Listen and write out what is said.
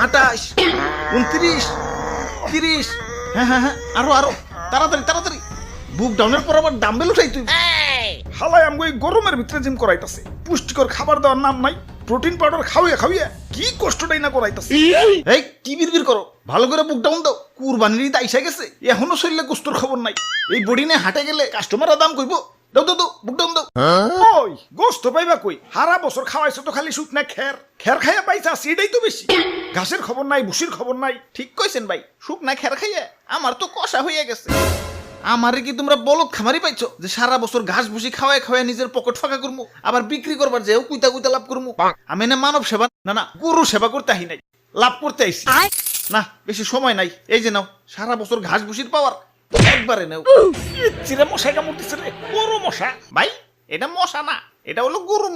28, 29, 30। হ্যাঁ, আরো তাড়াতাড়ি তাড়াতাড়ি। বুক ডাউনের পর আবার ডাম্বেল উঠাই তুই। হালাই আমগো এই গরমের ভিতরে জিম করাইতাছে, পুষ্টিকর খাবার দেওয়ার নাম নাই, প্রোটিন পাউডার খাওয়া কি কষ্টটাই না করাইতাছে। এই কি বিড়বিড় করো, ভালো করে বুক ডাউন দাও। কুরবানির ঈদ আইসা গেছে, এখনো শরীরে কুস্তর খবর নাই। এই বডি নিয়ে হাটে গেলে কাস্টমাররা দাম কইব। দাও বুক ডাউন দাও। ওই গোস্ত পাইবা কই? হারা বছর খাওয়াইছো তো খালি শুকনা খের খাইয়া পাইছা, সেটাই তো বেশি। ঘাসের খবর নাই, ভুসির খবর নাই। ঠিক কইছেন ভাই, শুকনা খের খাইয়া আমার তো কষা হইয়া গেছে। আমারে কি তোমরা বলদ খামারি পাইছো যে সারা বছর ঘাস ভুসি খাওয়ায় খাওয়ায় নিজের পকেট ফাঁকা করবো, আবার বিক্রি করবার যেও কুইতা লাভ করবো? আমি না মানব সেবা না গরু সেবা করতে আহি নাই, লাভ করতে আইছি। না বেশি সময় নাই, এই যে নাও সারা বছর ঘাস ভুসির পাওয়ার একবারে নেও। চিরে মশাই কামড় দিছে রে, বড় মশা। ভাই এটা মশা না, এটা হলো গরু।